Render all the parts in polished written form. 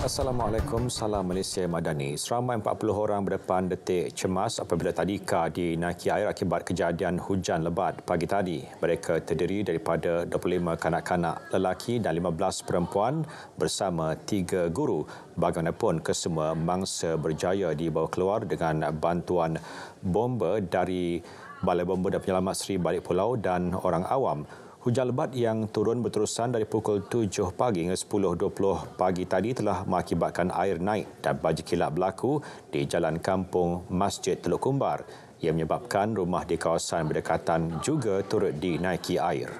Assalamualaikum, salam Malaysia Madani. Seramai 40 orang berdepan detik cemas apabila tadika dinaiki air akibat kejadian hujan lebat pagi tadi. Mereka terdiri daripada 25 kanak-kanak lelaki dan 15 perempuan bersama 3 guru. Bagaimanapun, kesemua mangsa berjaya dibawa keluar dengan bantuan bomba dari Balai Bomba dan Penyelamat Seri Balik Pulau dan orang awam. Hujan lebat yang turun berterusan dari pukul 7 pagi hingga 10.20 pagi tadi telah mengakibatkan air naik dan banjir kilat berlaku di Jalan Kampung Masjid Teluk Kumbar. Ia menyebabkan rumah di kawasan berdekatan juga turut dinaiki air.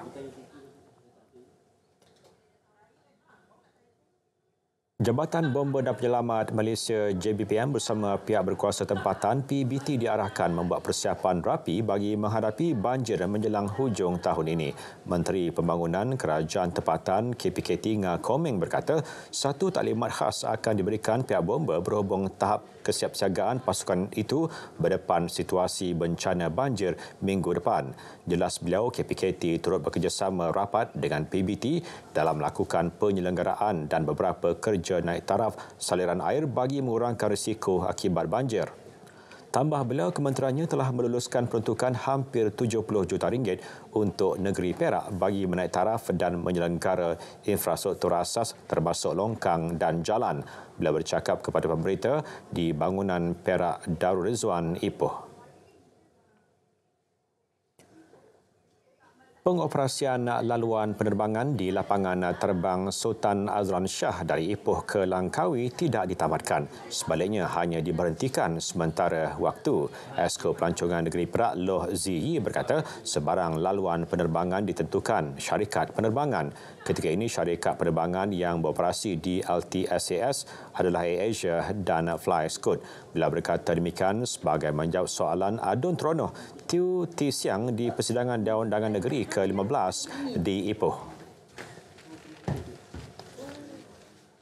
Jabatan Bomba dan Penyelamat Malaysia JBPM bersama pihak berkuasa tempatan PBT diarahkan membuat persiapan rapi bagi menghadapi banjir menjelang hujung tahun ini. Menteri Pembangunan Kerajaan Tempatan KPKT Nga Komeng berkata, satu taklimat khas akan diberikan pihak bomba berhubung tahap kesiapsiagaan pasukan itu berdepan situasi bencana banjir minggu depan. Jelas beliau, KPKT turut bekerjasama rapat dengan PBT dalam melakukan penyelenggaraan dan beberapa kerja naik taraf saliran air bagi mengurangkan risiko akibat banjir. Tambah beliau, kementeriannya telah meluluskan peruntukan hampir 70 juta ringgit untuk negeri Perak bagi menaik taraf dan menyelenggara infrastruktur asas termasuk longkang dan jalan. Beliau bercakap kepada pemberita di bangunan Perak Darul Rizwan Ipoh. Pengoperasian laluan penerbangan di lapangan terbang Sultan Azlan Shah dari Ipoh ke Langkawi tidak ditamatkan. Sebaliknya, hanya diberhentikan sementara waktu. Esko Pelancongan Negeri Perak Loh Ziyi berkata sebarang laluan penerbangan ditentukan syarikat penerbangan. Ketika ini, syarikat penerbangan yang beroperasi di LTSAS adalah AirAsia dan Fly Scoot. Bila berkata demikian sebagai menjawab soalan Adun Teronoh Tiu T. Siang di persidangan Dewan Undangan Negeri ke-15 di Ipoh.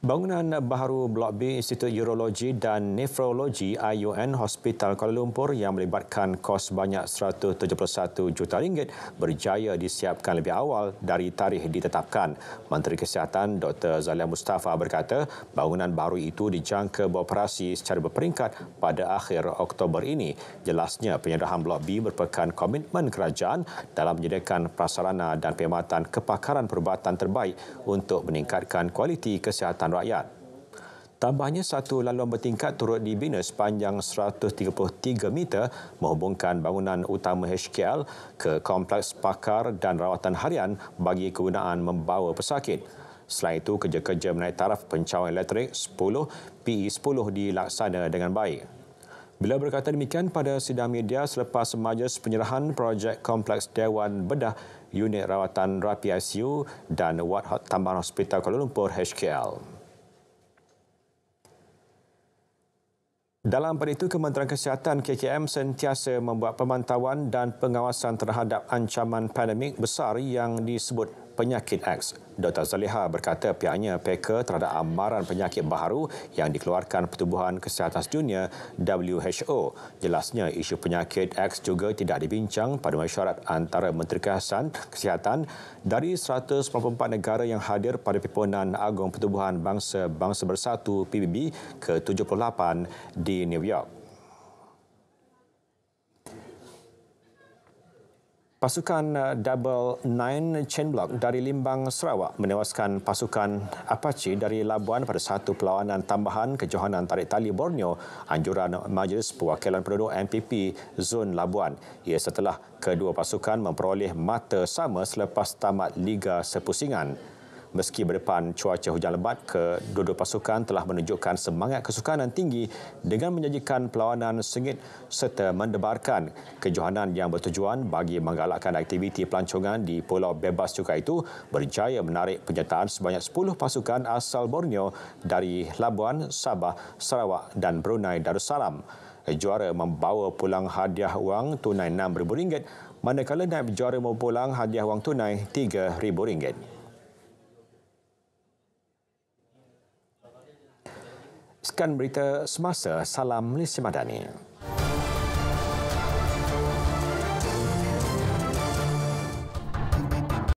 Bangunan baharu Blok B Institut Urologi dan Nefrologi IUN Hospital Kuala Lumpur yang melibatkan kos banyak 171 juta ringgit berjaya disiapkan lebih awal dari tarikh ditetapkan. Menteri Kesihatan Dr. Zalia Mustafa berkata bangunan baru itu dijangka beroperasi secara berperingkat pada akhir Oktober ini. Jelasnya, penyerahan Blok B merupakan komitmen kerajaan dalam menyediakan prasarana dan perkhidmatan kepakaran perubatan terbaik untuk meningkatkan kualiti kesihatan rakyat. Tambahnya, satu laluan bertingkat turut dibina sepanjang 133 meter menghubungkan bangunan utama HKL ke kompleks pakar dan rawatan harian bagi kegunaan membawa pesakit. Selain itu, kerja-kerja menaik taraf pencawang elektrik 10 PE10 dilaksana dengan baik. Beliau berkata demikian pada sidang media selepas majlis penyerahan projek kompleks Dewan Bedah unit rawatan rapi ICU dan wad tambahan Hospital Kuala Lumpur HKL. Dalam pada itu, Kementerian Kesihatan KKM sentiasa membuat pemantauan dan pengawasan terhadap ancaman pandemik besar yang disebut penyakit X. Dr. Zaliha berkata pihaknya peka terhadap amaran penyakit baharu yang dikeluarkan Pertubuhan Kesihatan Sedunia WHO. Jelasnya, isu penyakit X juga tidak dibincang pada mesyuarat antara Menteri Kesihatan dari 194 negara yang hadir pada Perhimpunan Agung Pertubuhan Bangsa Bersatu PBB ke-78 di New York. Pasukan Double Nine Chain Block dari Limbang, Sarawak menewaskan pasukan Apache dari Labuan pada satu perlawanan tambahan kejohanan tarik tali Borneo, anjuran Majlis Perwakilan Penduduk MPP Zon Labuan. Ia setelah kedua pasukan memperoleh mata sama selepas tamat Liga Sepusingan. Meski berdepan cuaca hujan lebat, kedua-dua pasukan telah menunjukkan semangat kesukanan tinggi dengan menjanjikan perlawanan sengit serta mendebarkan kejohanan yang bertujuan bagi menggalakkan aktiviti pelancongan di Pulau Bebas Cukai itu berjaya menarik penyertaan sebanyak 10 pasukan asal Borneo dari Labuan, Sabah, Sarawak dan Brunei Darussalam. Juara membawa pulang hadiah wang tunai RM6,000, manakala naib juara membawa pulang hadiah wang tunai RM3,000. Sekian berita semasa. Salam Malaysia Madani.